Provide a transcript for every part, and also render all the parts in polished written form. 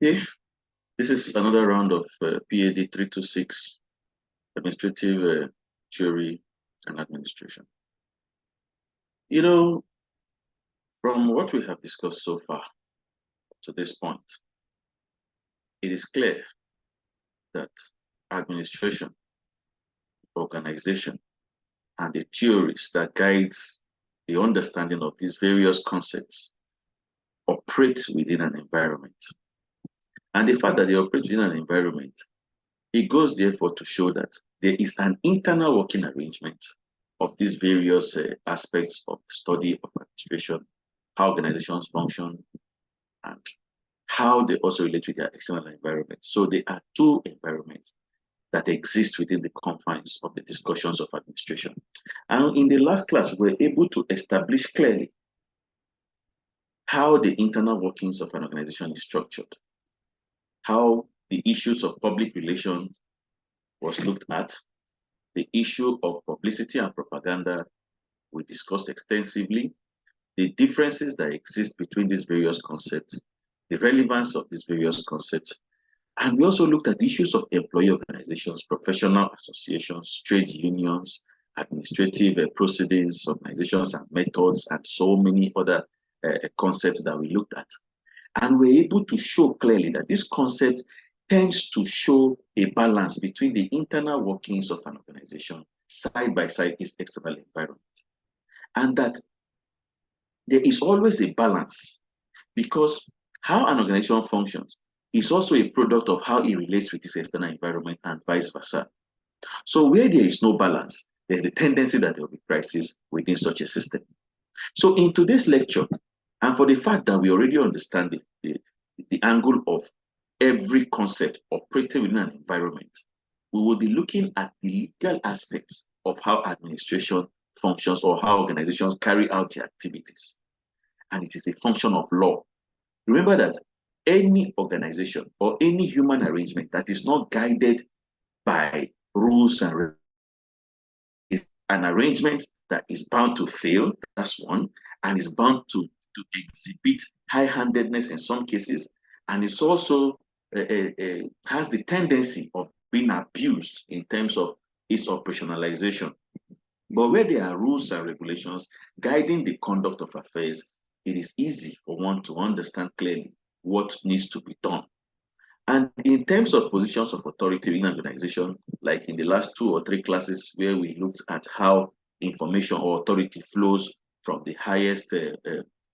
Okay, this is another round of PAD 326, Administrative Theory and Administration. You know, from what we have discussed so far to this point, it is clear that administration, organization, and the theories that guides the understanding of these various concepts operate within an environment. And the fact that they operate within an environment, it goes therefore to show that there is an internal working arrangement of these various aspects of the study of administration, how organizations function, and how they also relate with their external environment. So there are two environments that exist within the confines of the discussions of administration. And in the last class, we were able to establish clearly how the internal workings of an organization is structured, how the issues of public relations was looked at, the issue of publicity and propaganda we discussed extensively, the differences that exist between these various concepts, the relevance of these various concepts, and we also looked at issues of employee organizations, professional associations, trade unions, administrative proceedings, organizations and methods, and so many other concepts that we looked at. And we're able to show clearly that this concept tends to show a balance between the internal workings of an organization side by side its external environment. And that there is always a balance because how an organization functions is also a product of how it relates with its external environment and vice versa. So where there is no balance, there's a tendency that there will be crisis within such a system. So in today's lecture, and for the fact that we already understand the angle of every concept operating within an environment, we will be looking at the legal aspects of how administration functions or how organizations carry out their activities. And it is a function of law. Remember that any organization or any human arrangement that is not guided by rules and regulations is an arrangement that is bound to fail, that's one, and is bound to exhibit high-handedness in some cases, and it's also has the tendency of being abused in terms of its operationalization. But where there are rules and regulations guiding the conduct of affairs, it is easy for one to understand clearly what needs to be done. And in terms of positions of authority in an organization, like in the last 2 or 3 classes where we looked at how information or authority flows from the highest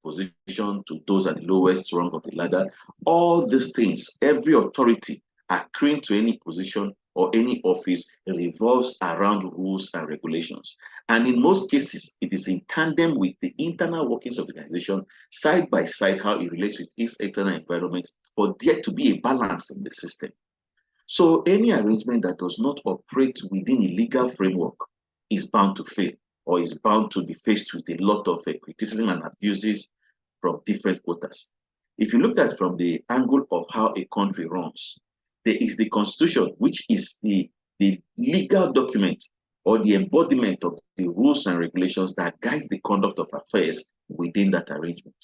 position to those at the lowest rung of the ladder, all these things, every authority accruing to any position or any office revolves around rules and regulations. And in most cases, it is in tandem with the internal workings of the organization, side by side, how it relates with its external environment, for there to be a balance in the system. So any arrangement that does not operate within a legal framework is bound to fail or is bound to be faced with a lot of criticism and abuses from different quarters. If you look at from the angle of how a country runs, there is the constitution, which is the legal document or the embodiment of the rules and regulations that guides the conduct of affairs within that arrangement.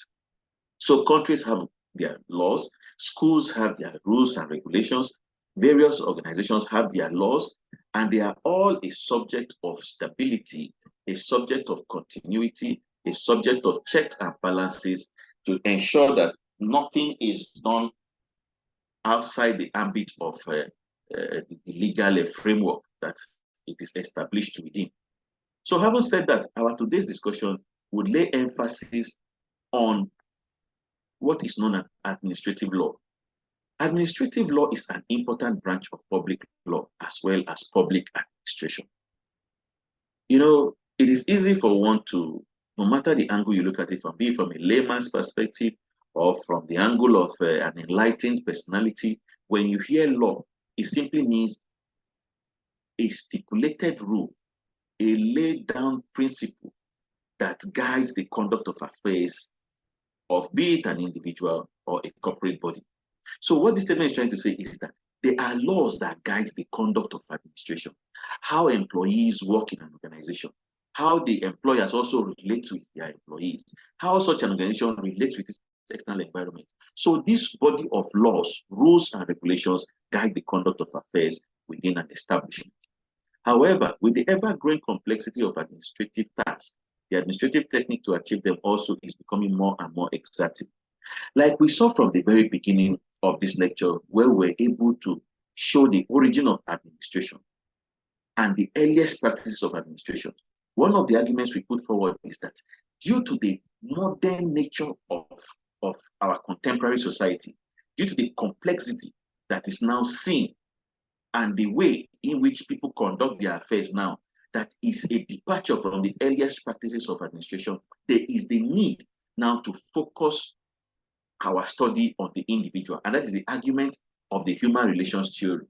So countries have their laws, schools have their rules and regulations, various organizations have their laws, and they are all a subject of stability, a subject of continuity, a subject of checks and balances to ensure that nothing is done outside the ambit of the legal framework that it is established within. So having said that, our today's discussion would lay emphasis on what is known as administrative law. Administrative law is an important branch of public law as well as public administration. You know, it is easy for one to, no matter the angle you look at it from, be it from a layman's perspective or from the angle of an enlightened personality, when you hear law, it simply means a stipulated rule, a laid down principle that guides the conduct of affairs of be it an individual or a corporate body. So what this statement is trying to say is that there are laws that guide the conduct of administration, how employees work in an organization, how the employers also relate with their employees, how such an organization relates with its external environment. So this body of laws, rules, and regulations guide the conduct of affairs within an establishment. However, with the ever-growing complexity of administrative tasks, the administrative technique to achieve them also is becoming more and more exacting. Like we saw from the very beginning of this lecture, where we're able to show the origin of administration and the earliest practices of administration. One of the arguments we put forward is that due to the modern nature of our contemporary society, due to the complexity that is now seen and the way in which people conduct their affairs now, that is a departure from the earliest practices of administration, there is the need now to focus our study on the individual. And that is the argument of the human relations theory.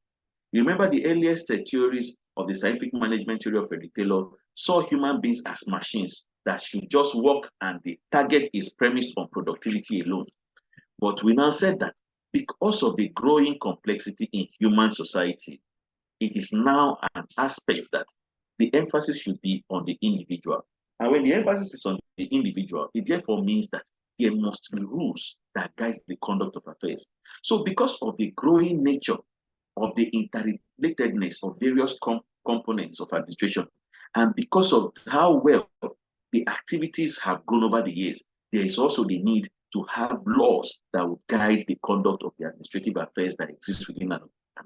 You remember the earliest theories of the scientific management theory of Frederick Taylor saw human beings as machines that should just work, and the target is premised on productivity alone. But we now said that because of the growing complexity in human society, it is now an aspect that the emphasis should be on the individual. And when the emphasis is on the individual, it therefore means that there must be rules that guide the conduct of affairs. So because of the growing nature of the interrelatedness of various components of administration, and because of how well the activities have grown over the years, there is also the need to have laws that will guide the conduct of the administrative affairs that exist within an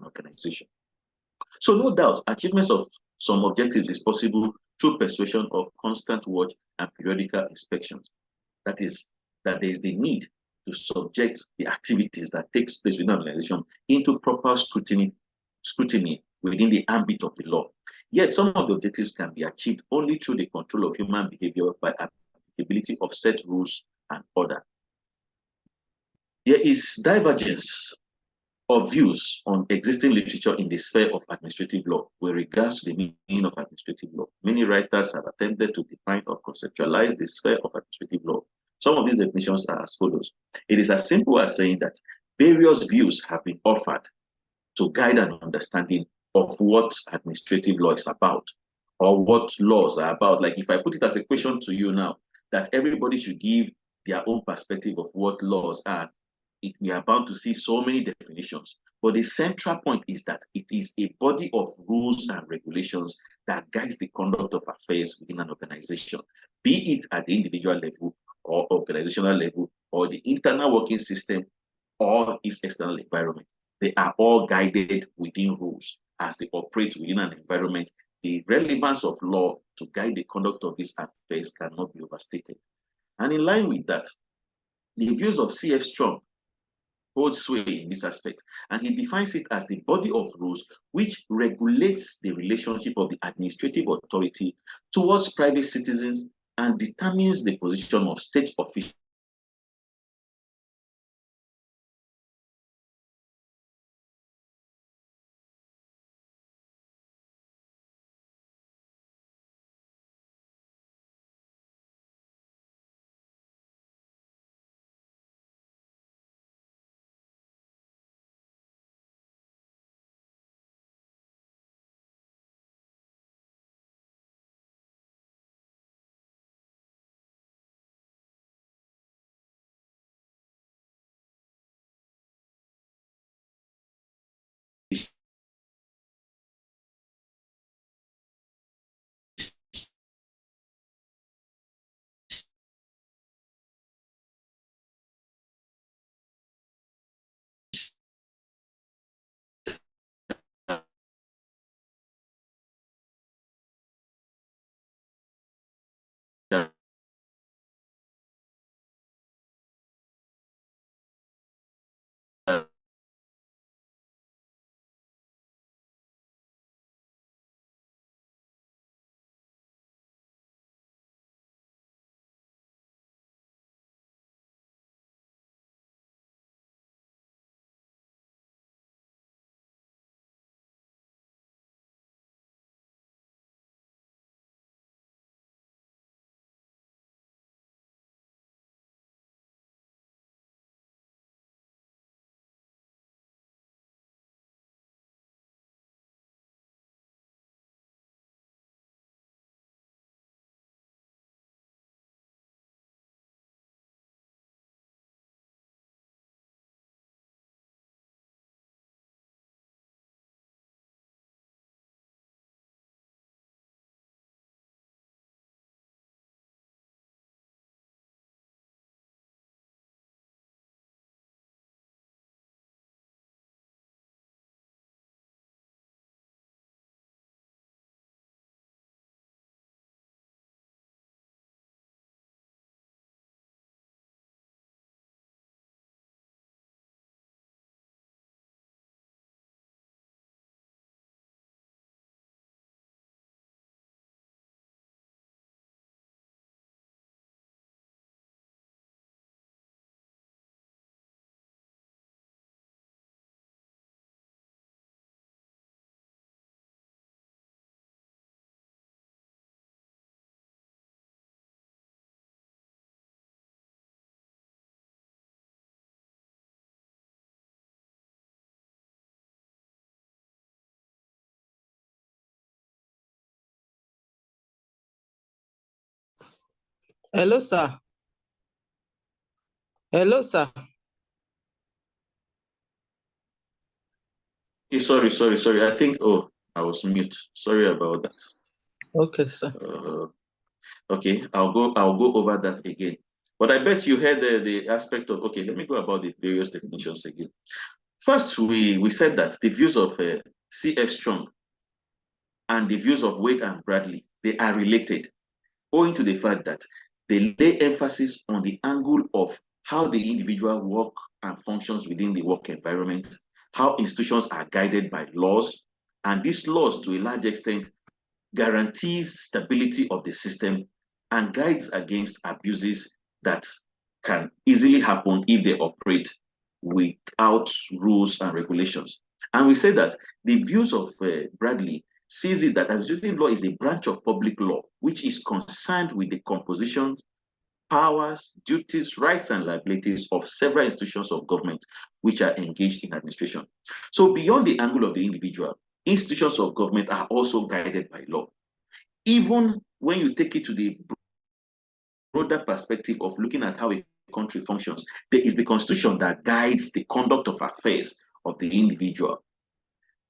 organization. So no doubt, achievements of some objectives is possible through persuasion of constant watch and periodical inspections. That is, that there is the need to subject the activities that takes place within an organization into proper scrutiny within the ambit of the law. Yet some of the objectives can be achieved only through the control of human behavior by applicability of set rules and order. There is divergence of views on existing literature in the sphere of administrative law with regards to the meaning of administrative law. Many writers have attempted to define or conceptualize the sphere of administrative law. Some of these definitions are as follows. It is as simple as saying that various views have been offered to guide an understanding of what administrative law is about or what laws are about. Like if I put it as a question to you now, that everybody should give their own perspective of what laws are, we are bound to see so many definitions. But the central point is that it is a body of rules and regulations that guides the conduct of affairs within an organization, be it at the individual level or organizational level or the internal working system or its external environment. They are all guided within rules as they operate within an environment. The relevance of law to guide the conduct of these affairs cannot be overstated. And in line with that, the views of C.F. Strong holds sway in this aspect, and he defines it as the body of rules which regulates the relationship of the administrative authority towards private citizens and determines the position of state officials Hello, sir. Hello, sir. Okay, sorry. I think, I was mute. Sorry about that. Okay, sir. Okay, I'll go over that again. But I bet you heard the aspect of, okay, let me go about the various definitions again. First, we said that the views of C.F. Strong and the views of Wade and Bradley, they are related, owing to the fact that they lay emphasis on the angle of how the individual work and functions within the work environment, how institutions are guided by laws, and these laws, to a large extent, guarantees stability of the system and guides against abuses that can easily happen if they operate without rules and regulations. And we say that the views of Bradley sees it that administrative law is a branch of public law which is concerned with the composition, powers, duties, rights, and liabilities of several institutions of government which are engaged in administration. So beyond the angle of the individual, institutions of government are also guided by law. Even when you take it to the broader perspective of looking at how a country functions, there is the constitution that guides the conduct of affairs of the individual.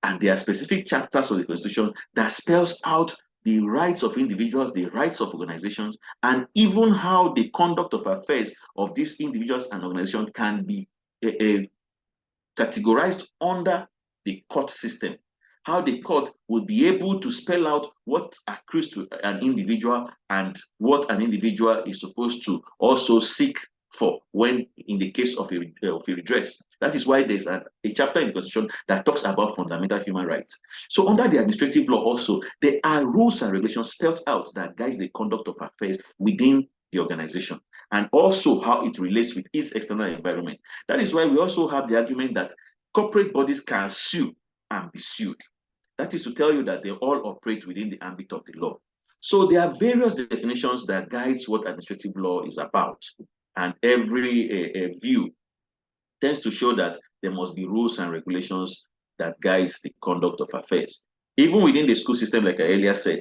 And there are specific chapters of the constitution that spells out the rights of individuals, the rights of organizations, and even how the conduct of affairs of these individuals and organizations can be categorized under the court system. How the court would be able to spell out what accrues to an individual and what an individual is supposed to also seek for when in the case of a redress. That is why there's a chapter in the Constitution that talks about fundamental human rights. So under the administrative law also, there are rules and regulations spelled out that guides the conduct of affairs within the organization and also how it relates with its external environment. That is why we also have the argument that corporate bodies can sue and be sued. That is to tell you that they all operate within the ambit of the law. So there are various definitions that guides what administrative law is about. And every view tends to show that there must be rules and regulations that guides the conduct of affairs. Even within the school system, like I earlier said,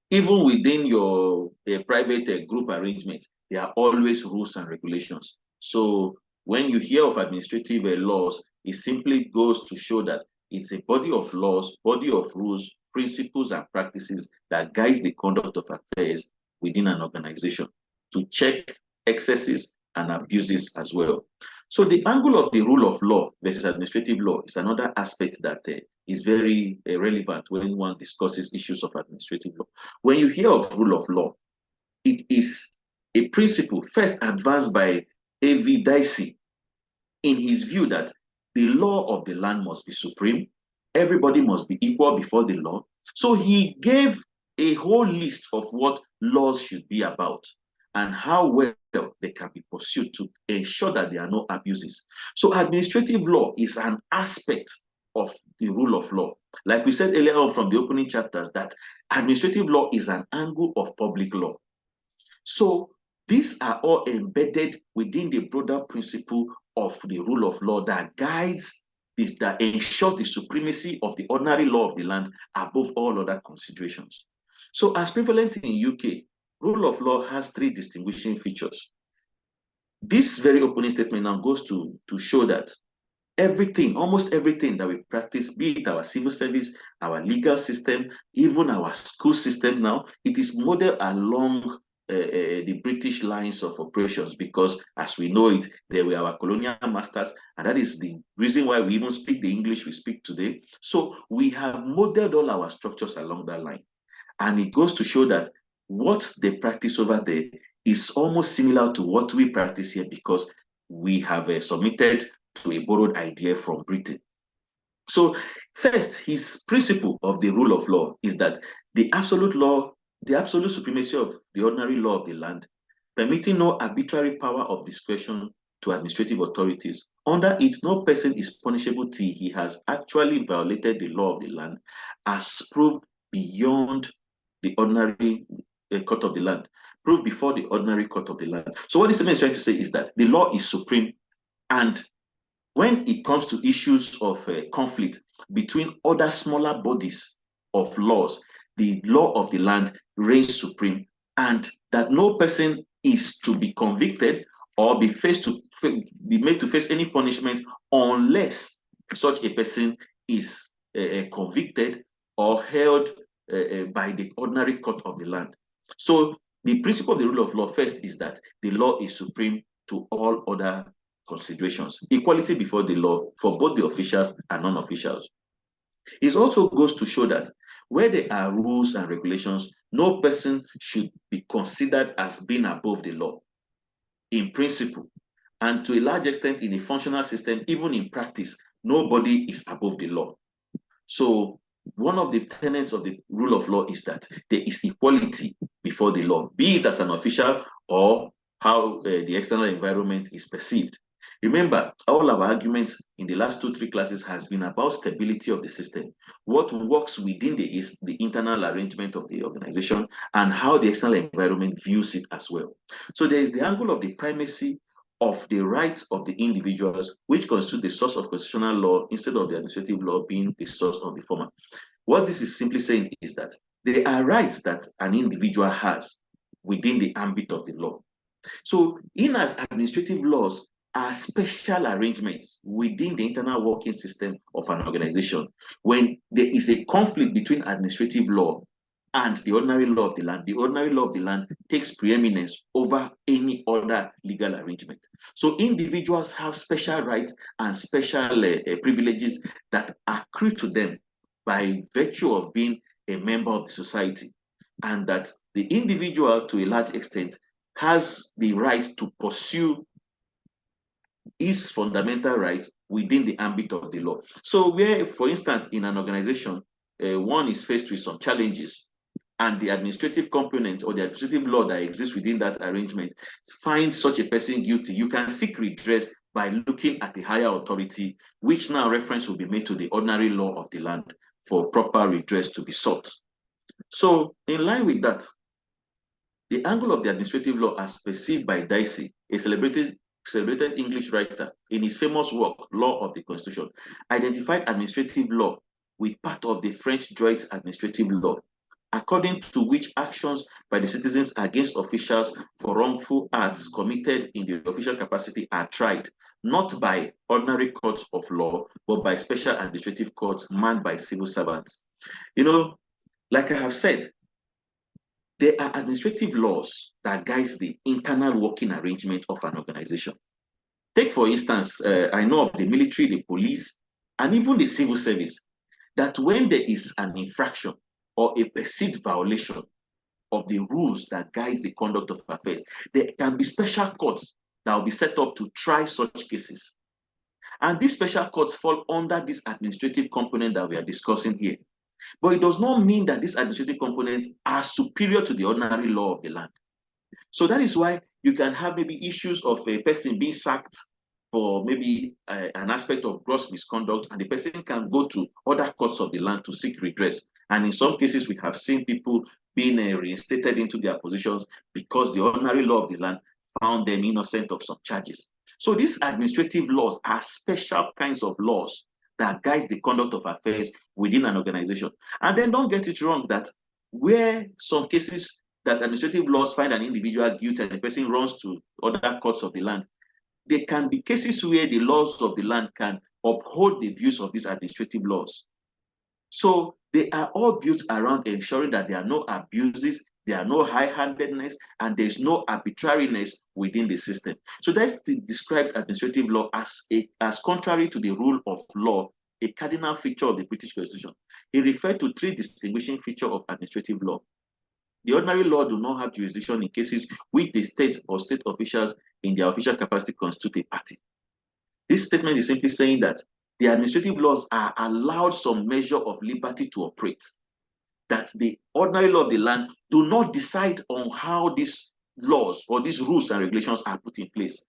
even within your private group arrangement, there are always rules and regulations. So when you hear of administrative laws, it simply goes to show that it's a body of laws, body of rules, principles, and practices that guides the conduct of affairs within an organization to check excesses and abuses as well. So the angle of the rule of law versus administrative law is another aspect that is very relevant when one discusses issues of administrative law. When you hear of rule of law, it is a principle first advanced by A.V. Dicey in his view that the law of the land must be supreme, everybody must be equal before the law. So he gave a whole list of what laws should be about and how well they can be pursued to ensure that there are no abuses. So administrative law is an aspect of the rule of law. Like we said earlier on from the opening chapters, that administrative law is an angle of public law. So these are all embedded within the broader principle of the rule of law that guides, that ensures the supremacy of the ordinary law of the land above all other considerations. So as prevalent in UK, rule of law has three distinguishing features. This very opening statement now goes to show that everything, almost everything that we practice, be it our civil service, our legal system, even our school system now, it is modeled along the British lines of operations because, as we know it, they were our colonial masters, and that is the reason why we even speak the English we speak today. So we have modeled all our structures along that line. And it goes to show that what they practice over there is almost similar to what we practice here because we have submitted to a borrowed idea from Britain. So first, his principle of the rule of law is that the absolute law, the absolute supremacy of the ordinary law of the land, permitting no arbitrary power of discretion to administrative authorities. Under it, no person is punishable till he has actually violated the law of the land as proved beyond the ordinary court of the land, proved before the ordinary court of the land. So what this statement is trying to say is that the law is supreme, and when it comes to issues of conflict between other smaller bodies of laws, the law of the land reigns supreme, and that no person is to be convicted or be made to face any punishment unless such a person is convicted or held by the ordinary court of the land. So the principle of the rule of law first is that the law is supreme to all other considerations. Equality before the law for both the officials and non-officials. It also goes to show that where there are rules and regulations, no person should be considered as being above the law in principle. And to a large extent, in a functional system, even in practice, nobody is above the law. So one of the tenets of the rule of law is that there is equality before the law, be it as an official or how the external environment is perceived. Remember, all our arguments in the last 2-3 classes has been about stability of the system, what works within the internal arrangement of the organization, and how the external environment views it as well. So there is the angle of the primacy of the rights of the individuals, which constitute the source of constitutional law instead of the administrative law being the source of the former. What this is simply saying is that there are rights that an individual has within the ambit of the law. So, in as administrative laws are special arrangements within the internal working system of an organization. When there is a conflict between administrative law and the ordinary law of the land, the ordinary law of the land takes preeminence over any other legal arrangement. So individuals have special rights and special privileges that accrue to them by virtue of being a member of the society, and that the individual, to a large extent, has the right to pursue his fundamental right within the ambit of the law. So where, for instance, in an organization, one is faced with some challenges, and the administrative component or the administrative law that exists within that arrangement finds such a person guilty, you can seek redress by looking at the higher authority, which now reference will be made to the ordinary law of the land for proper redress to be sought. So in line with that, the angle of the administrative law as perceived by Dicey, a celebrated English writer, in his famous work, Law of the Constitution, identified administrative law with part of the French Droit administrative law, according to which actions by the citizens against officials for wrongful acts committed in the official capacity are tried, not by ordinary courts of law, but by special administrative courts manned by civil servants. You know, like I have said, there are administrative laws that guide the internal working arrangement of an organization. Take, for instance, I know of the military, the police, and even the civil service, that when there is an infraction or a perceived violation of the rules that guide the conduct of affairs, there can be special courts that will be set up to try such cases. And these special courts fall under this administrative component that we are discussing here. But it does not mean that these administrative components are superior to the ordinary law of the land. So that is why you can have maybe issues of a person being sacked for maybe an aspect of gross misconduct, and the person can go to other courts of the land to seek redress. And in some cases, we have seen people being reinstated into their positions because the ordinary law of the land found them innocent of some charges. So these administrative laws are special kinds of laws that guides the conduct of affairs within an organization. And then don't get it wrong that where some cases that administrative laws find an individual guilty and the person runs to other courts of the land, there can be cases where the laws of the land can uphold the views of these administrative laws. So they are all built around ensuring that there are no abuses, there are no high-handedness, and there's no arbitrariness within the system. So that's the described administrative law as contrary to the rule of law, a cardinal feature of the British Constitution. He referred to 3 distinguishing features of administrative law. The ordinary law do not have jurisdiction in cases which the state or state officials in their official capacity constitute a party. This statement is simply saying that the administrative laws are allowed some measure of liberty to operate, that the ordinary law of the land do not decide on how these laws or these rules and regulations are put in place.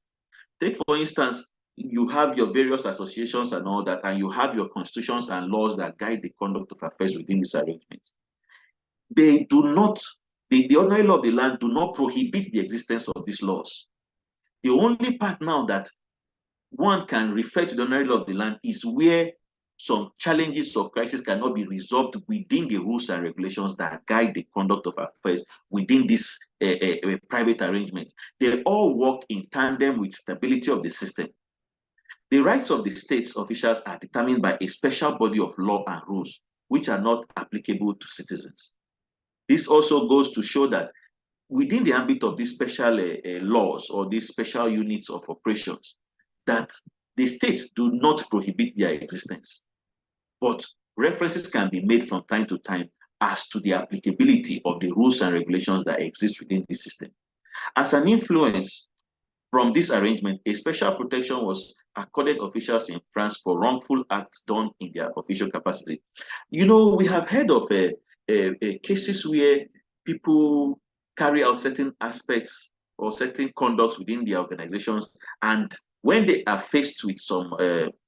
Take, for instance, you have your various associations and all that, and you have your constitutions and laws that guide the conduct of affairs within these arrangements. They do not, the ordinary law of the land do not prohibit the existence of these laws. The only part now that one can refer to the ordinary law of the land is where some challenges or crises cannot be resolved within the rules and regulations that guide the conduct of affairs within this private arrangement. They all work in tandem with stability of the system. The rights of the state's officials are determined by a special body of law and rules, which are not applicable to citizens. This also goes to show that within the ambit of these special laws or these special units of operations, that the states do not prohibit their existence, but references can be made from time to time as to the applicability of the rules and regulations that exist within the system. As an influence from this arrangement, a special protection was accorded officials in France for wrongful acts done in their official capacity. You know, we have heard of cases where people carry out certain aspects or certain conducts within the organizations, and when they are faced with some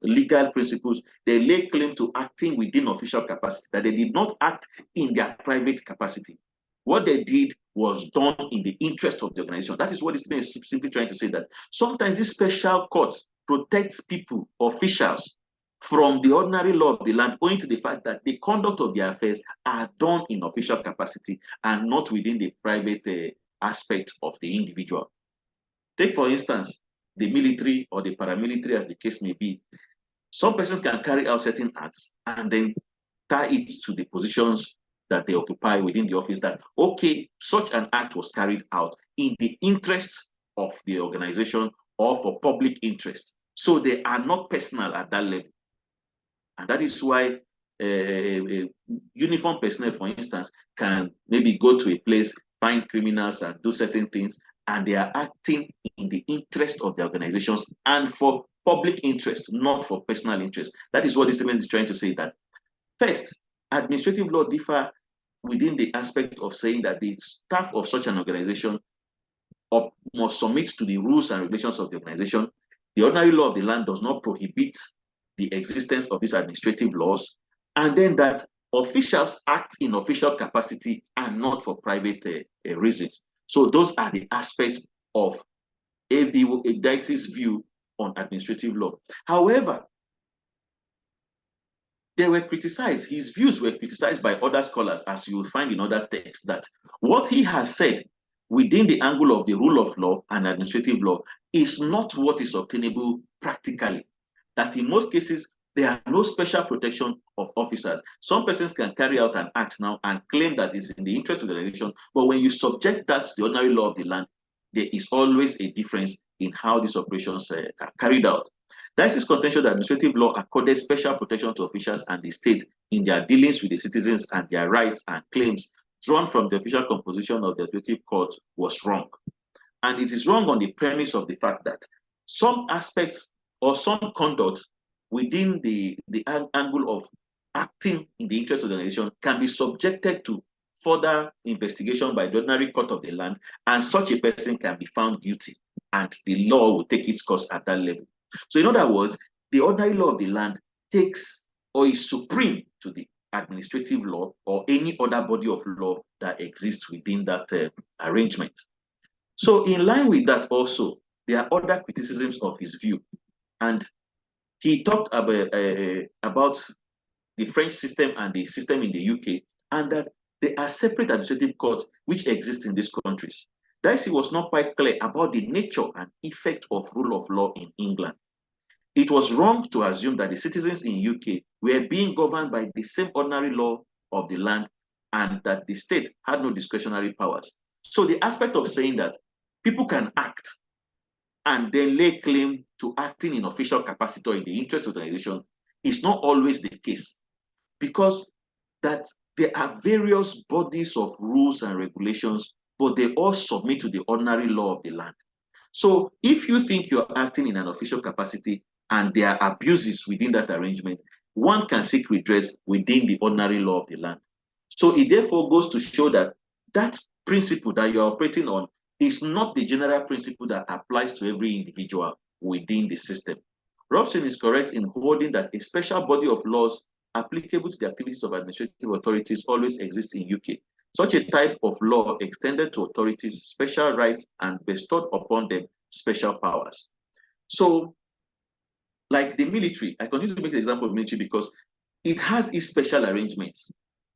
legal principles, they lay claim to acting within official capacity, that they did not act in their private capacity. What they did was done in the interest of the organization. That is what this man is simply trying to say, that sometimes this special court protects people, officials, from the ordinary law of the land, owing to the fact that the conduct of their affairs are done in official capacity and not within the private aspect of the individual. Take, for instance, the military or the paramilitary, as the case may be. Some persons can carry out certain acts and then tie it to the positions that they occupy within the office, that, okay, such an act was carried out in the interest of the organization or for public interest. So they are not personal at that level. And that is why uniform personnel, for instance, can maybe go to a place, find criminals and do certain things, and they are acting in the interest of the organizations and for public interest, not for personal interest. That is what this statement is trying to say, that first, administrative law differ within the aspect of saying that the staff of such an organization must submit to the rules and regulations of the organization. The ordinary law of the land does not prohibit the existence of these administrative laws, and then that officials act in official capacity and not for private reasons. So those are the aspects of a Dice's view on administrative law. However, they were criticized, his views were criticized by other scholars, as you will find in other texts, that what he has said within the angle of the rule of law and administrative law is not what is obtainable practically. That in most cases, there are no special protection of officers. Some persons can carry out an act now and claim that it's in the interest of the organization, but when you subject that to the ordinary law of the land, there is always a difference in how these operations are carried out. That is contention that administrative law accorded special protection to officials and the state in their dealings with the citizens and their rights and claims drawn from the official composition of the administrative court was wrong. And it is wrong on the premise of the fact that some aspects or some conduct within the angle of acting in the interest of the nation can be subjected to further investigation by the ordinary court of the land, and such a person can be found guilty, and the law will take its course at that level. So in other words, the ordinary law of the land takes or is supreme to the administrative law or any other body of law that exists within that arrangement. So in line with that also, there are other criticisms of his view. And he talked about the French system and the system in the UK, and that there are separate administrative courts which exist in these countries. Dicey was not quite clear about the nature and effect of rule of law in England. It was wrong to assume that the citizens in UK were being governed by the same ordinary law of the land and that the state had no discretionary powers. So the aspect of saying that people can act and then lay claim to acting in official capacity or in the interest of the organization is not always the case, because that there are various bodies of rules and regulations, but they all submit to the ordinary law of the land. So if you think you're acting in an official capacity and there are abuses within that arrangement, one can seek redress within the ordinary law of the land. So it therefore goes to show that that principle that you're operating on is not the general principle that applies to every individual within the system. Robson is correct in holding that a special body of laws applicable to the activities of administrative authorities always exists in UK. Such a type of law extended to authorities special rights and bestowed upon them special powers. So Like the military, I continue to make the example of military because it has its special arrangements.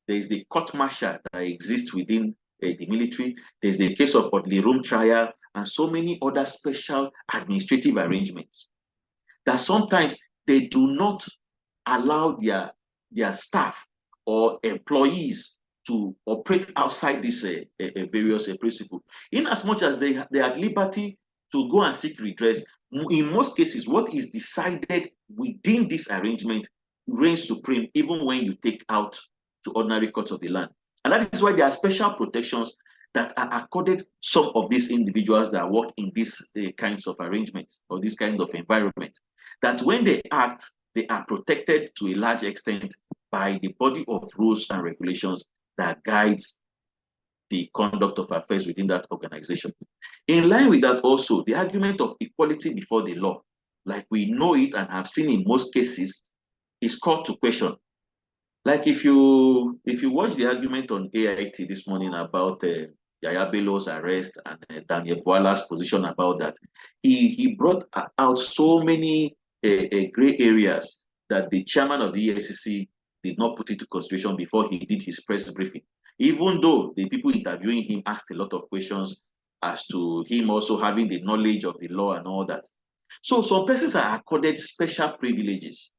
There is the court martial that exists within the military. There's the case of orderly room trial and so many other special administrative arrangements that sometimes they do not allow their staff or employees to operate outside this various principle. In as much as they have liberty to go and seek redress, in most cases, what is decided within this arrangement reigns supreme, even when you take out to ordinary courts of the land. And that is why there are special protections that are accorded some of these individuals that work in these kinds of arrangements or this kind of environment. That when they act, they are protected to a large extent by the body of rules and regulations that guides the conduct of affairs within that organization. In line with that also, the argument of equality before the law, like we know it and have seen in most cases, is called to question. Like if you watch the argument on AIT this morning about Yaya Bello's arrest and Daniel Boala's position about that, he brought out so many gray areas that the chairman of the EFCC did not put into consideration before he did his press briefing. Even though the people interviewing him asked a lot of questions as to him also having the knowledge of the law and all that. So some persons are accorded special privileges.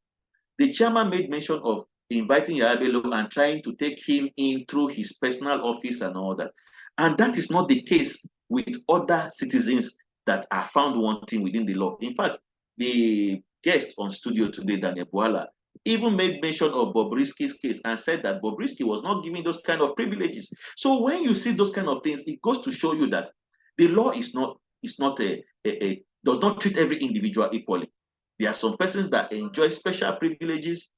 The chairman made mention of inviting Yabelo and trying to take him in through his personal office and all that. And that is not the case with other citizens that are found wanting within the law. In fact, the guest on studio today, Daniel Boala, even made mention of Bobrisky's case and said that Bobrisky was not giving those kind of privileges. So when you see those kind of things, it goes to show you that the law does not treat every individual equally. There are some persons that enjoy special privileges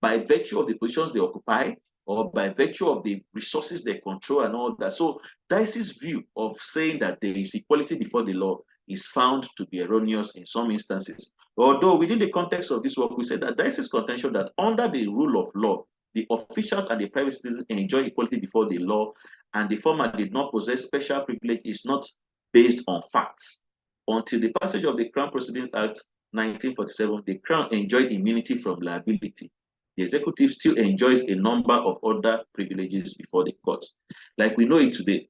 by virtue of the positions they occupy or by virtue of the resources they control and all that. So Dicey's view of saying that there is equality before the law is found to be erroneous in some instances. Although within the context of this work, we said that Dicey's contention that under the rule of law, the officials and the private citizens enjoy equality before the law, and the former did not possess special privilege is not based on facts. Until the passage of the Crown Proceedings Act 1947, the Crown enjoyed immunity from liability. The executive still enjoys a number of other privileges before the courts. Like we know it today,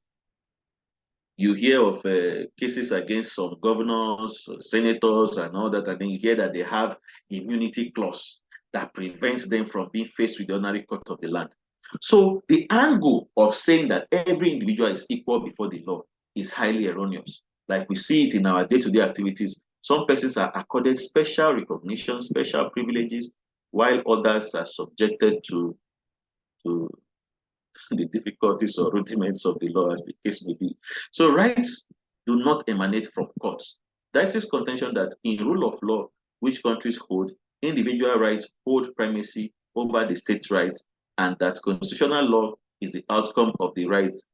you hear of cases against some governors, senators, and all that, and then you hear that they have immunity clause that prevents them from being faced with the ordinary court of the land. So the angle of saying that every individual is equal before the law is highly erroneous. Like we see it in our day-to-day activities, some persons are accorded special recognition, special privileges, while others are subjected to the difficulties or rudiments of the law, as the case may be. So rights do not emanate from courts. Dicey's contention that in rule of law, which countries hold, individual rights hold primacy over the state rights, and that constitutional law is the outcome of the rights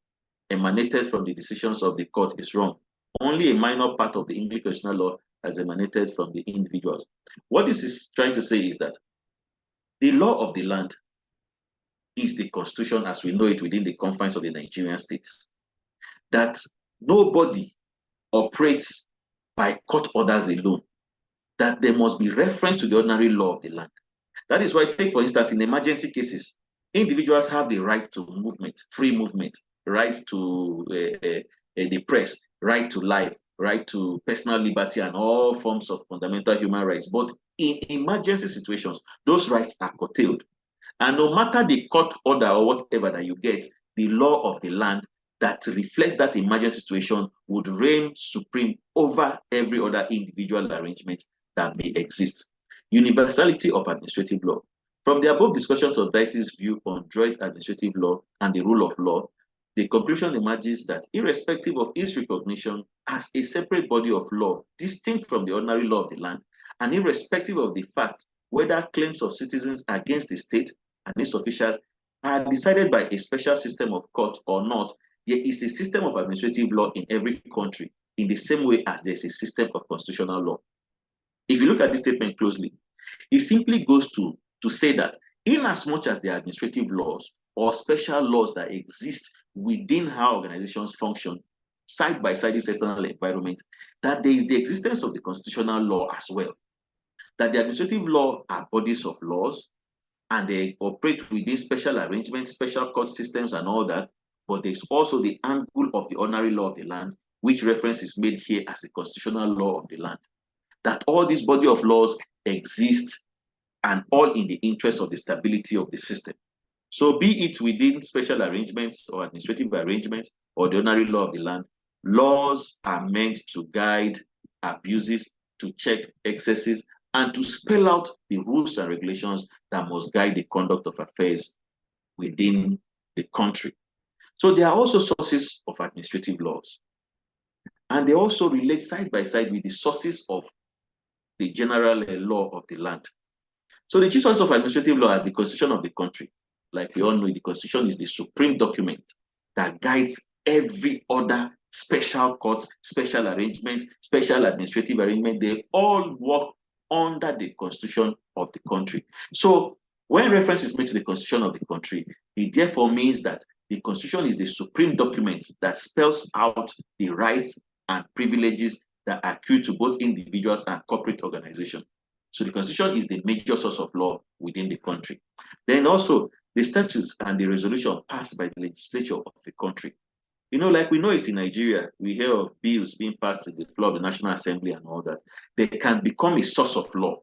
emanated from the decisions of the court is wrong. Only a minor part of the English constitutional law has emanated from the individuals. What this is trying to say is that the law of the land is the constitution as we know it within the confines of the Nigerian state. That nobody operates by court orders alone. That there must be reference to the ordinary law of the land. That is why, take for instance, in emergency cases, individuals have the right to movement, free movement, right to the press, right to life, right to personal liberty, and all forms of fundamental human rights. But in emergency situations, those rights are curtailed. And no matter the court order or whatever that you get, the law of the land that reflects that emergency situation would reign supreme over every other individual arrangement that may exist. Universality of administrative law. From the above discussions of Dicey's view on joint administrative law and the rule of law, the conclusion emerges that irrespective of its recognition as a separate body of law, distinct from the ordinary law of the land, and irrespective of the fact whether claims of citizens against the state and its officials are decided by a special system of court or not, there is a system of administrative law in every country in the same way as there's a system of constitutional law. If you look at this statement closely, it simply goes to say that in as much as there are administrative laws or special laws that exist within how organizations function, side by side this external environment, that there is the existence of the constitutional law as well. that the administrative law are bodies of laws, and they operate within special arrangements, special court systems, and all that. But there's also the angle of the ordinary law of the land, which reference is made here as the constitutional law of the land. That all these body of laws exist and all in the interest of the stability of the system. So be it within special arrangements or administrative arrangements or the ordinary law of the land, laws are meant to guide abuses, to check excesses, and to spell out the rules and regulations that must guide the conduct of affairs within the country. So there are also sources of administrative laws. And they also relate side by side with the sources of the general law of the land. So the chief source of administrative law are the constitution of the country. Like we all know, the constitution is the supreme document that guides every other special court, special arrangement, special administrative arrangement. They all work under the constitution of the country. So when reference is made to the constitution of the country, it therefore means that the constitution is the supreme document that spells out the rights and privileges that accrue to both individuals and corporate organizations. So the constitution is the major source of law within the country. Then also the statutes and the resolution passed by the legislature of the country. You know, like we know it in Nigeria, we hear of bills being passed to the floor of the National Assembly and all that. They can become a source of law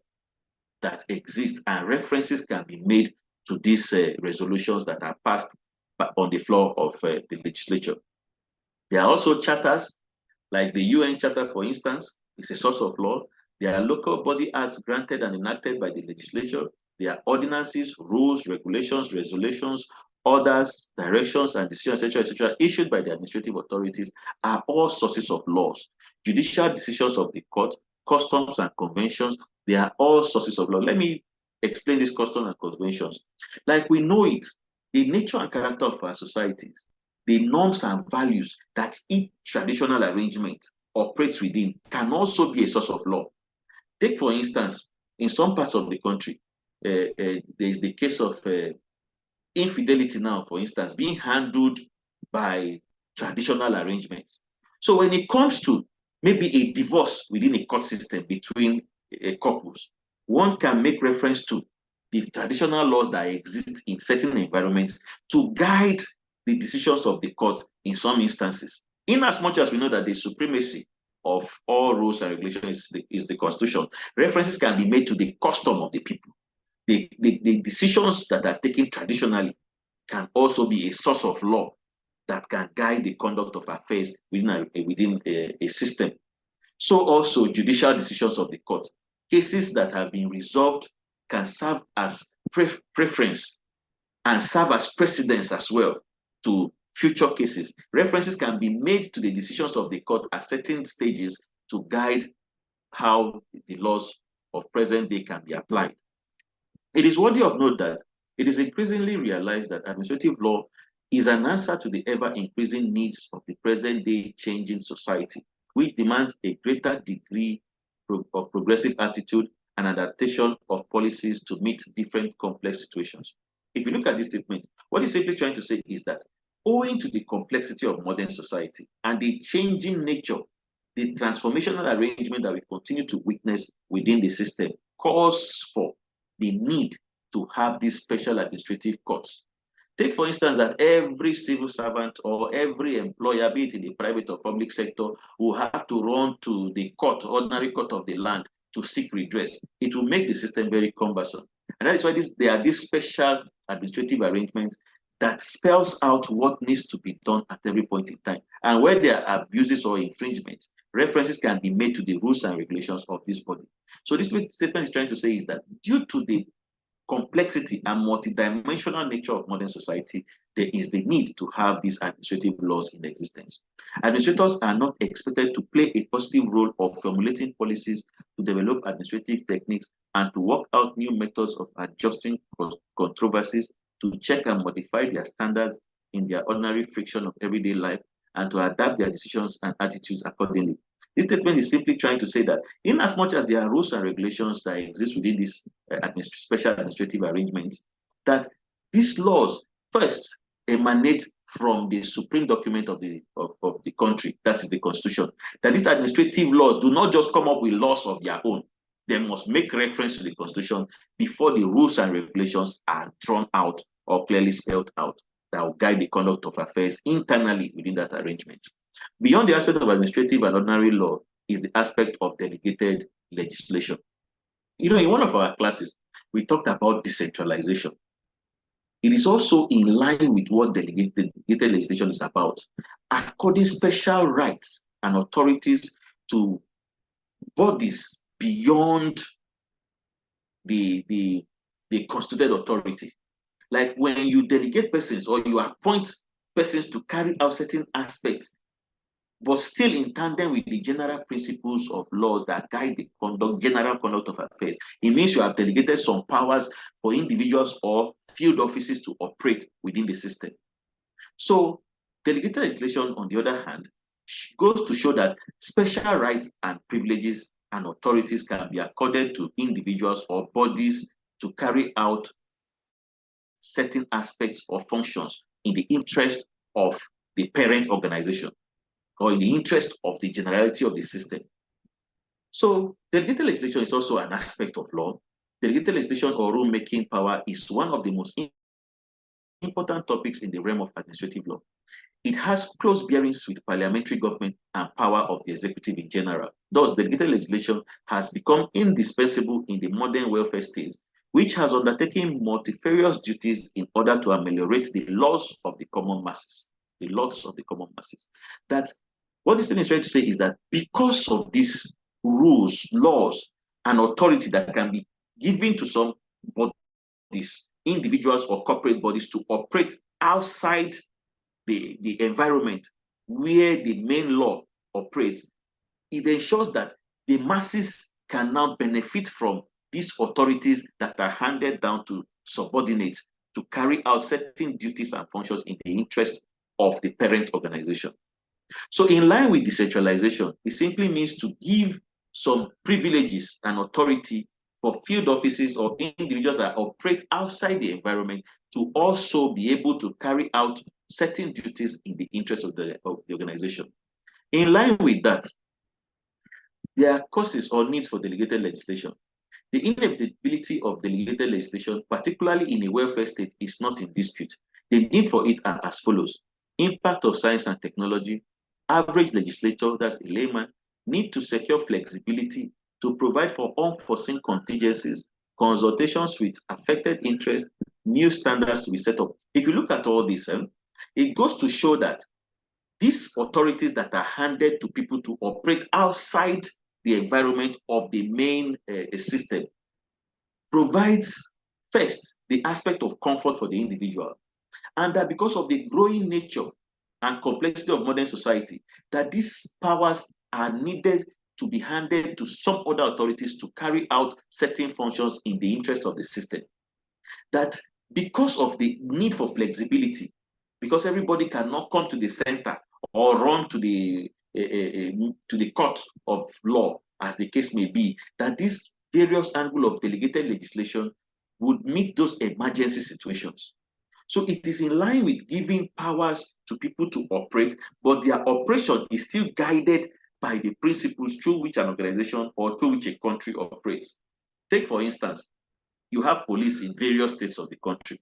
that exists, and references can be made to these resolutions that are passed on the floor of the legislature. There are also charters, like the UN Charter, for instance, is a source of law. There are local body acts granted and enacted by the legislature. There are ordinances, rules, regulations, resolutions, orders, directions, and decisions, etc., issued by the administrative authorities are all sources of laws. Judicial decisions of the court, customs and conventions, they are all sources of law. Let me explain these customs and conventions. Like we know it, the nature and character of our societies, the norms and values that each traditional arrangement operates within can also be a source of law. Take, for instance, in some parts of the country, there is the case of infidelity now, for instance, being handled by traditional arrangements. So when it comes to maybe a divorce within a court system between couples, one can make reference to the traditional laws that exist in certain environments to guide the decisions of the court in some instances. In as much as we know that the supremacy of all rules and regulations is the constitution, references can be made to the custom of the people. The decisions that are taken traditionally can also be a source of law that can guide the conduct of affairs within a system. So also judicial decisions of the court. Cases that have been resolved can serve as preference and serve as precedence as well to future cases. References can be made to the decisions of the court at certain stages to guide how the laws of present day can be applied. It is worthy of note that it is increasingly realized that administrative law is an answer to the ever-increasing needs of the present-day changing society, which demands a greater degree of progressive attitude and adaptation of policies to meet different complex situations. If you look at this statement, what it's simply trying to say is that owing to the complexity of modern society and the changing nature, the transformational arrangement that we continue to witness within the system calls for the need to have these special administrative courts. Take, for instance, that every civil servant or every employer, be it in the private or public sector, will have to run to the court, ordinary court of the land, to seek redress. It will make the system very cumbersome. And that is why there are these special administrative arrangements that spells out what needs to be done at every point in time. And where there are abuses or infringements, references can be made to the rules and regulations of this body. So this statement is trying to say is that due to the complexity and multidimensional nature of modern society, there is the need to have these administrative laws in existence. Administrators are not expected to play a positive role of formulating policies, to develop administrative techniques, and to work out new methods of adjusting controversies, to check and modify their standards in their ordinary friction of everyday life, and to adapt their decisions and attitudes accordingly. This statement is simply trying to say that in as much as there are rules and regulations that exist within these special administrative arrangements, that these laws first emanate from the supreme document of the country, that is the constitution. That these administrative laws do not just come up with laws of their own. they must make reference to the Constitution before the rules and regulations are drawn out or clearly spelled out that will guide the conduct of affairs internally within that arrangement. Beyond the aspect of administrative and ordinary law is the aspect of delegated legislation. You know, in one of our classes, we talked about decentralization. It is also in line with what delegated legislation is about, according special rights and authorities to bodies beyond the constituted authority. Like when you delegate persons or you appoint persons to carry out certain aspects, but still in tandem with the general principles of laws that guide the general conduct of affairs. It means you have delegated some powers for individuals or field offices to operate within the system. So delegated legislation, on the other hand, goes to show that special rights and privileges and authorities can be accorded to individuals or bodies to carry out certain aspects or functions in the interest of the parent organization or in the interest of the generality of the system. So delegated legislation is also an aspect of law. Delegated legislation or rulemaking power is one of the most important topics in the realm of administrative law. It has close bearings with parliamentary government and power of the executive in general. Thus, delegated legislation has become indispensable in the modern welfare state, which has undertaken multifarious duties in order to ameliorate the laws of the common masses. The laws of the common masses. That what this thing is trying to say is that because of these rules, laws, and authority that can be given to some bodies, individuals or corporate bodies to operate outside the environment where the main law operates, it ensures that the masses can now benefit from these authorities that are handed down to subordinates to carry out certain duties and functions in the interest of the parent organization. So in line with decentralization, it simply means to give some privileges and authority for field offices or individuals that operate outside the environment to also be able to carry out certain duties in the interest of the organization. In line with that, there are causes or needs for delegated legislation. The inevitability of delegated legislation, particularly in a welfare state, is not in dispute. The need for it are as follows: impact of science and technology, average legislator, that's a layman, need to secure flexibility to provide for unforeseen contingencies, consultations with affected interests, new standards to be set up. If you look at all this, it goes to show that these authorities that are handed to people to operate outside the environment of the main system provides first the aspect of comfort for the individual, and that because of the growing nature and complexity of modern society, that these powers are needed to be handed to some other authorities to carry out certain functions in the interest of the system. That because of the need for flexibility, because everybody cannot come to the center or run to the court of law, as the case may be, that this various angle of delegated legislation would meet those emergency situations. So it is in line with giving powers to people to operate, but their operation is still guided by the principles through which an organization or through which a country operates. Take, for instance, you have police in various states of the country.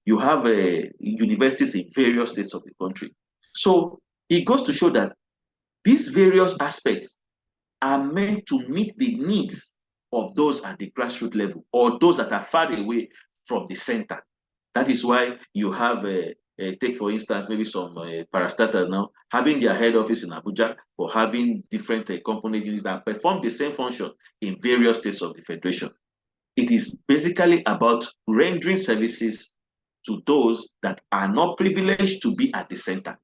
You have universities in various states of the country. So it goes to show that these various aspects are meant to meet the needs of those at the grassroots level or those that are far away from the center. That is why you have, take for instance, maybe some parastatals now having their head office in Abuja or having different component units that perform the same function in various states of the federation. It is basically about rendering services to those that are not privileged to be at the center.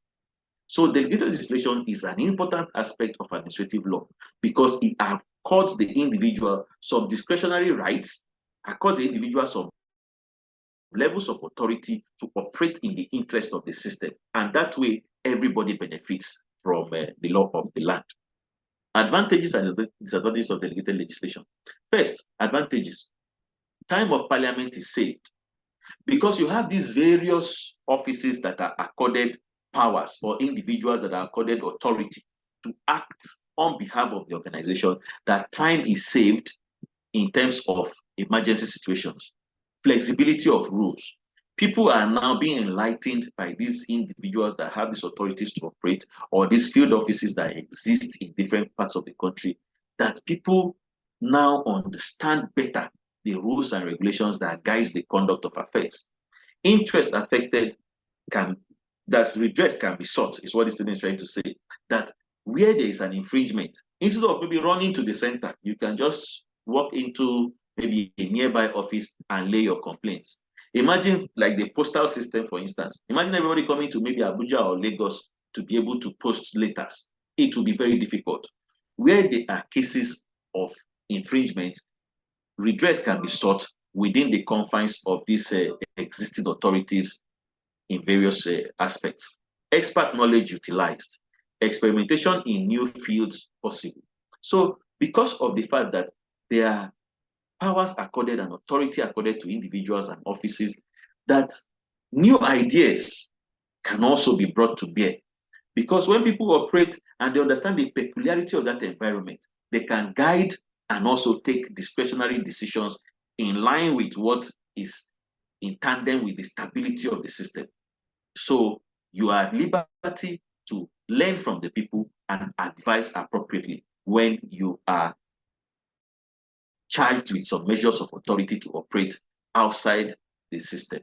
So delegated legislation is an important aspect of administrative law because it accords the individual some discretionary rights, accords the individual some levels of authority to operate in the interest of the system. And that way, everybody benefits from the law of the land. Advantages and disadvantages of delegated legislation. First, advantages. Time of parliament is saved because you have these various offices that are accorded powers or individuals that are accorded authority to act on behalf of the organization. That time is saved in terms of emergency situations, flexibility of rules. People are now being enlightened by these individuals that have these authorities to operate, or these field offices that exist in different parts of the country, that people now understand better the rules and regulations that guides the conduct of affairs. Interest affected can, that redress can be sought, is what the student is trying to say. That where there is an infringement, instead of maybe running to the center, you can just walk into maybe a nearby office and lay your complaints. Imagine like the postal system, for instance. Imagine everybody coming to maybe Abuja or Lagos to be able to post letters. It will be very difficult. Where there are cases of infringement, redress can be sought within the confines of these existing authorities in various aspects. Expert knowledge utilized, experimentation in new fields possible. So because of the fact that there are powers accorded and authority accorded to individuals and offices, that new ideas can also be brought to bear. Because when people operate and they understand the peculiarity of that environment, they can guide and also take discretionary decisions in line with what is in tandem with the stability of the system. So you are at liberty to learn from the people and advise appropriately when you are charged with some measures of authority to operate outside the system.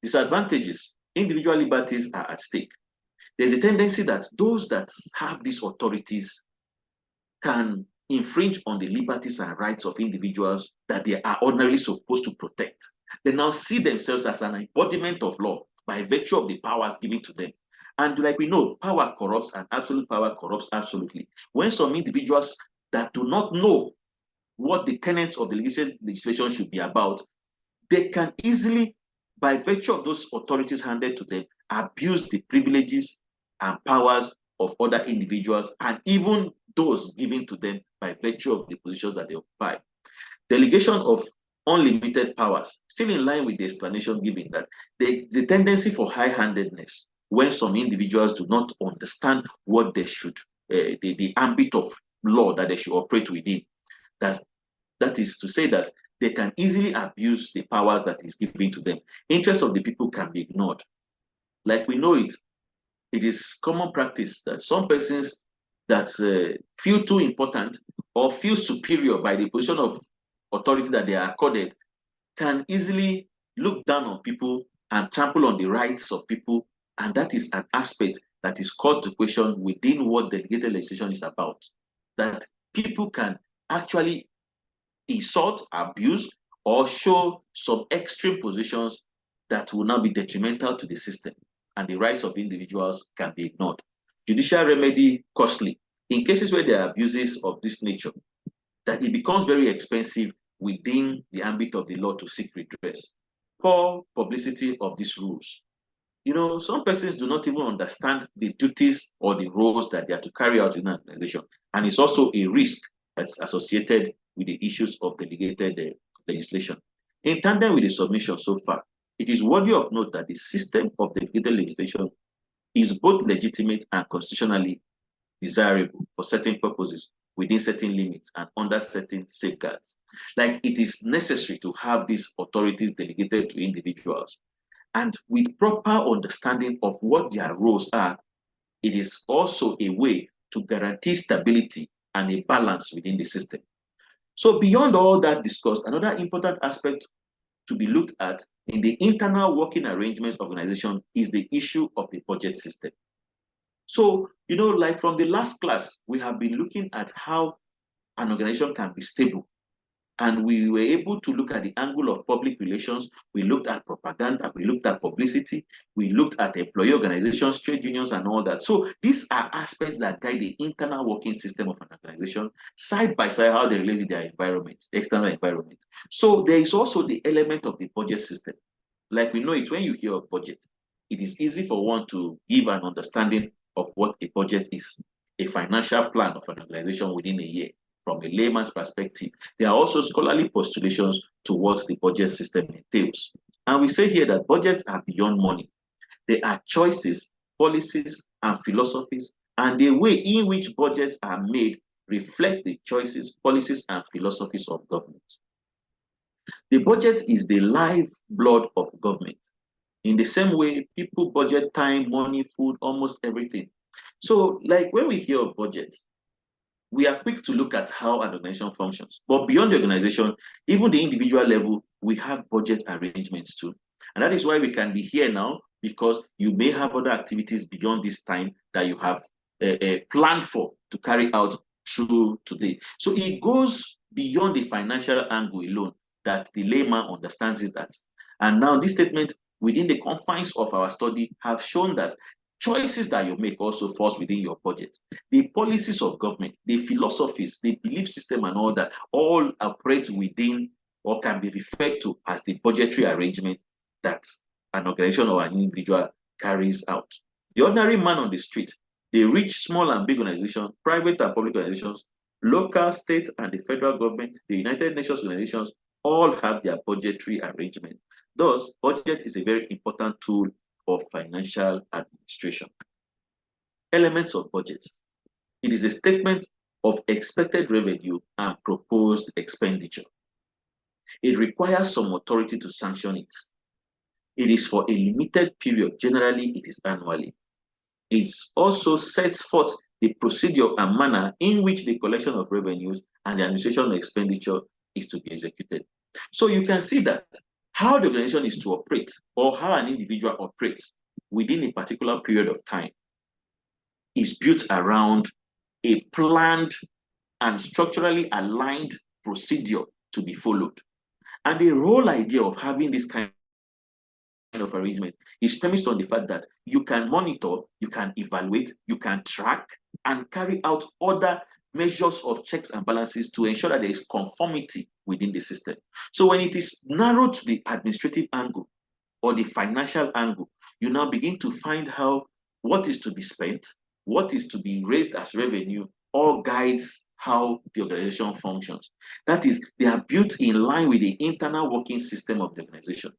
Disadvantages: individual liberties are at stake. There's a tendency that those that have these authorities can infringe on the liberties and rights of individuals that they are ordinarily supposed to protect. They now see themselves as an embodiment of law by virtue of the powers given to them. And like we know, power corrupts and absolute power corrupts absolutely. When some individuals that do not know what the tenets of the legislation should be about, they can easily, by virtue of those authorities handed to them, abuse the privileges and powers of other individuals and even those given to them by virtue of the positions that they occupy. Delegation of unlimited powers, still in line with the explanation given, that the tendency for high-handedness when some individuals do not understand what they should, the ambit of law that they should operate within. That is to say that they can easily abuse the powers that is given to them. Interest of the people can be ignored. Like we know it, it is common practice that some persons that feel too important or feel superior by the position of authority that they are accorded can easily look down on people and trample on the rights of people. And that is an aspect that is called to question within what delegated legislation is about. That people can actually insult, abuse, or show some extreme positions that will now be detrimental to the system, and the rights of individuals can be ignored. Judicial remedy costly. In cases where there are abuses of this nature, that it becomes very expensive within the ambit of the law to seek redress. Poor publicity of these rules. You know, some persons do not even understand the duties or the roles that they are to carry out in an organization. And it's also a risk that's associated with the issues of delegated legislation. In tandem with the submission so far, it is worthy of note that the system of delegated legislation is both legitimate and constitutionally desirable for certain purposes within certain limits and under certain safeguards. Like it is necessary to have these authorities delegated to individuals. And with proper understanding of what their roles are, it is also a way to guarantee stability and a balance within the system. So beyond all that discussed, another important aspect to be looked at in the internal working arrangements organization is the issue of the budget system. So, you know, like from the last class, we have been looking at how an organization can be stable. And we were able to look at the angle of public relations. We looked at propaganda, we looked at publicity, we looked at employee organizations, trade unions, and all that. So these are aspects that guide the internal working system of an organization, side by side, how they relate with their environment, the external environment. So there is also the element of the budget system. Like we know it, when you hear of budget, it is easy for one to give an understanding of what a budget is, a financial plan of an organization within a year. From a layman's perspective, there are also scholarly postulations to what the budget system entails. And we say here that budgets are beyond money. They are choices, policies, and philosophies, and the way in which budgets are made reflect the choices, policies, and philosophies of government. The budget is the lifeblood of government. In the same way, people budget time, money, food, almost everything. So, like when we hear of budget, we are quick to look at how an organization functions. But beyond the organization, even the individual level, we have budget arrangements too. And that is why we can be here now, because you may have other activities beyond this time that you have planned for to carry out through today. So it goes beyond the financial angle alone that the layman understands it that. And now this statement within the confines of our study have shown that choices that you make also falls within your budget. The policies of government, the philosophies, the belief system and all that all operate within or can be referred to as the budgetary arrangement that an organization or an individual carries out. The ordinary man on the street, the rich, small and big organizations, private and public organizations, local, state and the federal government, the United Nations organizations, all have their budgetary arrangement. Thus, budget is a very important tool of financial administration. Elements of budget. It is a statement of expected revenue and proposed expenditure. It requires some authority to sanction it. It is for a limited period. Generally, it is annually. It also sets forth the procedure and manner in which the collection of revenues and the administration of expenditure is to be executed. So you can see that how the organization is to operate or how an individual operates within a particular period of time is built around a planned and structurally aligned procedure to be followed. And the whole idea of having this kind of arrangement is premised on the fact that you can monitor, you can evaluate, you can track, and carry out other measures of checks and balances to ensure that there is conformity within the system. So when it is narrowed to the administrative angle or the financial angle, you now begin to find how what is to be spent, what is to be raised as revenue, all guides how the organization functions. That is, they are built in line with the internal working system of the organization.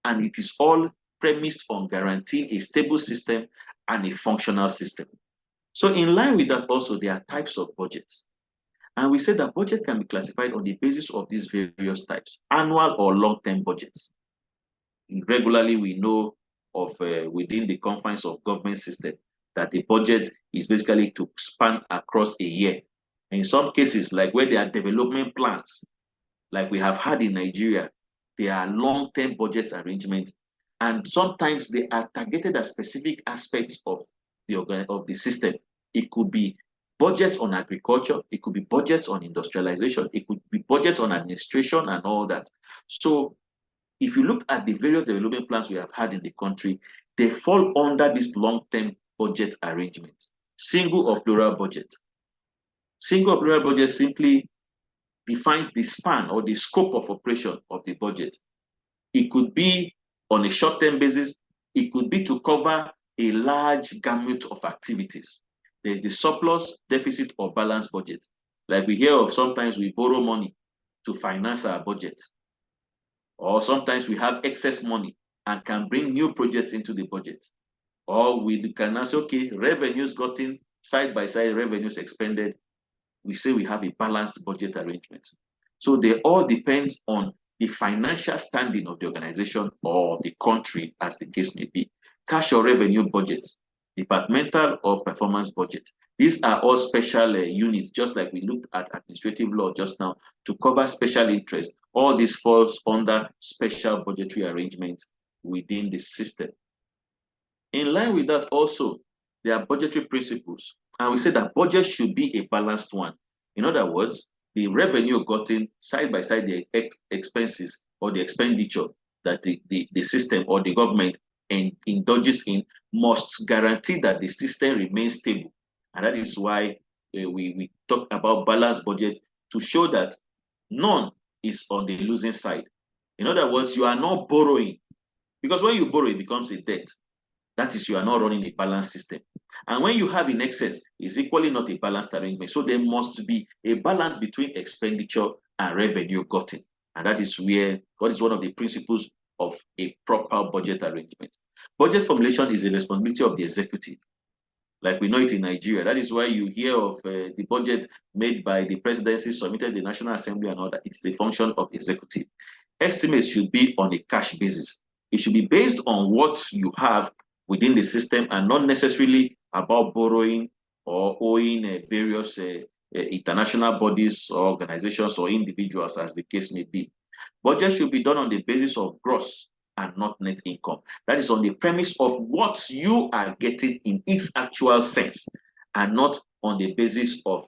And it is all premised on guaranteeing a stable system and a functional system. So in line with that also, there are types of budgets. And we said that budget can be classified on the basis of these various types, annual or long-term budgets. Regularly, we know of within the confines of government system that the budget is basically to span across a year. In some cases, like where there are development plans, like we have had in Nigeria, there are long-term budget arrangements, and sometimes they are targeted at specific aspects of the system. It could be budgets on agriculture, it could be budgets on industrialization, it could be budgets on administration and all that. So if you look at the various development plans we have had in the country, they fall under this long-term budget arrangement. Single or plural budget. Single or plural budget simply defines the span or the scope of operation of the budget. It could be on a short-term basis. It could be to cover a large gamut of activities. There's the surplus, deficit, or balance budget. Like we hear of, sometimes we borrow money to finance our budget. Or sometimes we have excess money and can bring new projects into the budget. Or we can say, okay, revenues gotten, side by side revenues expended, we say we have a balanced budget arrangement. So they all depend on the financial standing of the organization or the country, as the case may be. Cash or revenue budgets, departmental or performance budget. These are all special units, just like we looked at administrative law just now, to cover special interest. All this falls under special budgetary arrangement within the system. In line with that also, there are budgetary principles. And we say that budget should be a balanced one. In other words, the revenue gotten side by side the expenses or the expenditure that the system or the government indulges in must guarantee that the system remains stable. And that is why we talk about balanced budget to show that none is on the losing side. In other words, you are not borrowing, because when you borrow, it becomes a debt. That is, you are not running a balanced system. And when you have in excess, it's equally not a balanced arrangement. So there must be a balance between expenditure and revenue gotten. And that is what is one of the principles of a proper budget arrangement. Budget formulation is the responsibility of the executive. like we know it in Nigeria. That is why you hear of the budget made by the presidency, submitted to the National Assembly and all that. It's the function of the executive. Estimates should be on a cash basis. It should be based on what you have within the system and not necessarily about borrowing or owing various international bodies or organizations or individuals, as the case may be. Budget should be done on the basis of gross and not net income. That is on the premise of what you are getting in its actual sense, and not on the basis of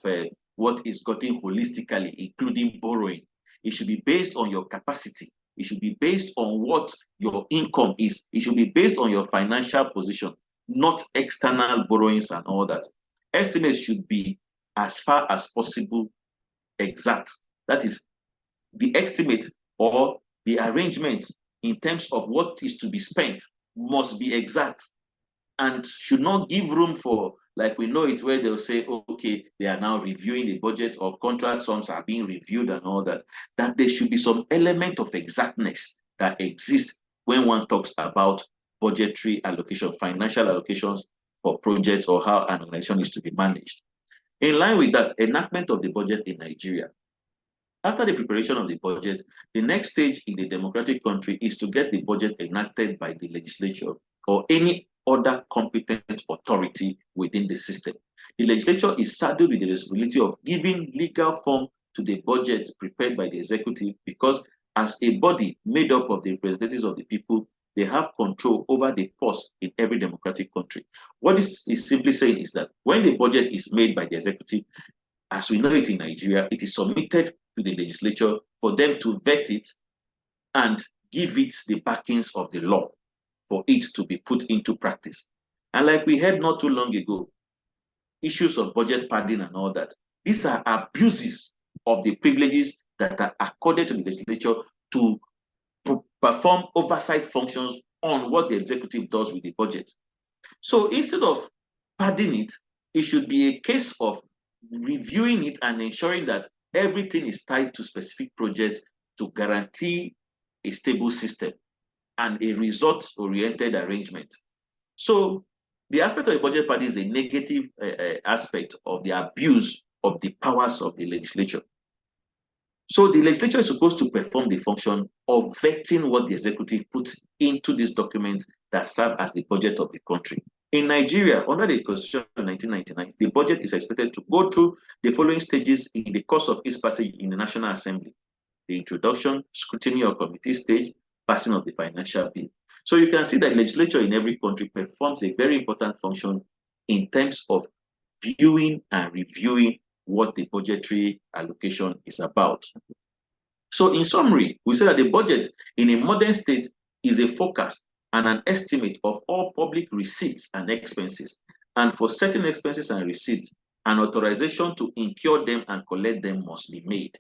what is gotten holistically, including borrowing. It should be based on your capacity. It should be based on what your income is. It should be based on your financial position, not external borrowings and all that. Estimates should be, as far as possible, exact. That is, the estimate or the arrangement in terms of what is to be spent must be exact and should not give room for, like we know it, where they'll say, oh, okay, they are now reviewing the budget or contract sums are being reviewed and all that, that there should be some element of exactness that exists when one talks about budgetary allocation, financial allocations for projects or how an organization is to be managed. In line with that, enactment of the budget in Nigeria. After the preparation of the budget, the next stage in a democratic country is to get the budget enacted by the legislature or any other competent authority within the system. The legislature is saddled with the responsibility of giving legal form to the budget prepared by the executive, because as a body made up of the representatives of the people, they have control over the purse in every democratic country. What this is simply saying is that when the budget is made by the executive, as we know it in Nigeria, it is submitted to the legislature for them to vet it and give it the backings of the law for it to be put into practice. And like we heard not too long ago, issues of budget padding and all that, these are abuses of the privileges that are accorded to the legislature to perform oversight functions on what the executive does with the budget. So instead of padding it, it should be a case of reviewing it and ensuring that everything is tied to specific projects to guarantee a stable system and a result-oriented arrangement. So the aspect of the budget padding is a negative aspect of the abuse of the powers of the legislature. So the legislature is supposed to perform the function of vetting what the executive puts into this document that serve as the budget of the country. In Nigeria, under the Constitution of 1999, the budget is expected to go through the following stages in the course of its passage in the National Assembly: the introduction, scrutiny or committee stage, passing of the financial bill. So you can see that legislature in every country performs a very important function in terms of viewing and reviewing what the budgetary allocation is about. So in summary, we say that the budget in a modern state is a forecast and an estimate of all public receipts and expenses, and for certain expenses and receipts, an authorization to incur them and collect them must be made.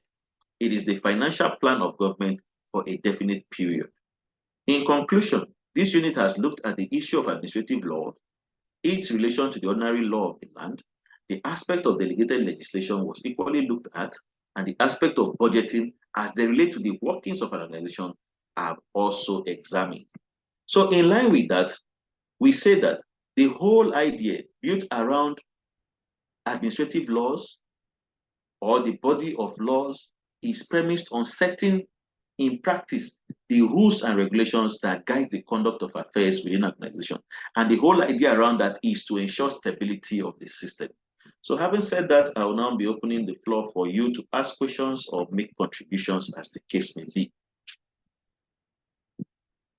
It is the financial plan of government for a definite period. In conclusion, this unit has looked at the issue of administrative law, its relation to the ordinary law of the land. The aspect of delegated legislation was equally looked at, and the aspect of budgeting as they relate to the workings of an organization are also examined. So in line with that, we say that the whole idea built around administrative laws or the body of laws is premised on setting in practice the rules and regulations that guide the conduct of affairs within an organization. And the whole idea around that is to ensure stability of the system. So having said that, I will now be opening the floor for you to ask questions or make contributions as the case may be.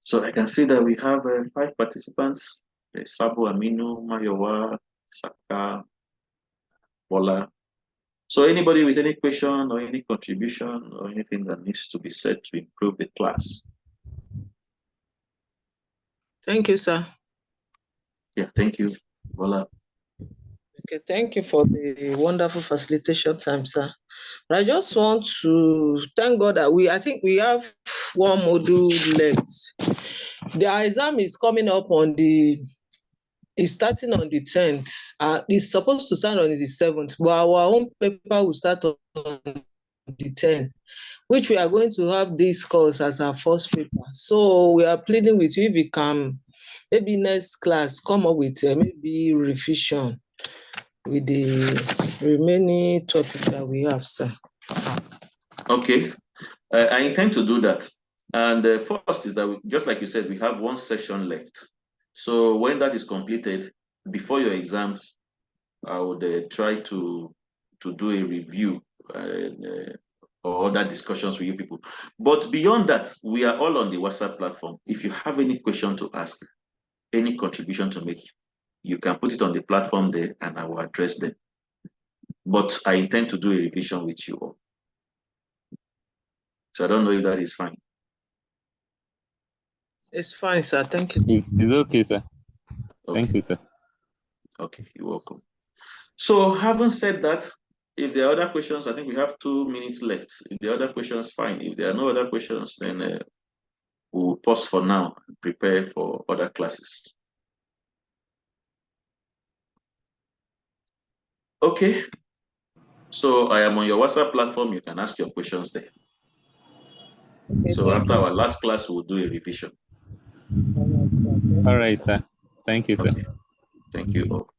So I can see that we have 5 participants: Sabu, Aminu, Mayowa, Saka, Bola. So anybody with any question or any contribution or anything that needs to be said to improve the class? Thank you, sir. Yeah, thank you, Bola. Okay, thank you for the wonderful facilitation time, sir. But I just want to thank God that I think we have one module left. The exam is coming up it's starting on the 10th. It's supposed to start on the 7th, but our own paper will start on the 10th, which we are going to have this course as our first paper. So we are pleading with you if we can, maybe next class, come up with maybe revision with the remaining topic that we have, sir. Okay, I intend to do that. And first is that, just like you said, we have one session left. So when that is completed, before your exams, I would try to do a review or other discussions with you people. But beyond that, we are all on the WhatsApp platform. If you have any question to ask, any contribution to make, you can put it on the platform there and I will address them. But I intend to do a revision with you all. So I don't know if that is fine. It's fine, sir. Thank you. It's okay, sir. Okay. Thank you, sir. Okay, you're welcome. So having said that, if there are other questions, I think we have 2 minutes left. If there are other questions, fine. If there are no other questions, then we'll pause for now and prepare for other classes. Okay. So I am on your WhatsApp platform. You can ask your questions there. Okay, So after our last class, we'll do a revision. All right, sir. Thank you, sir. Okay. Thank you all.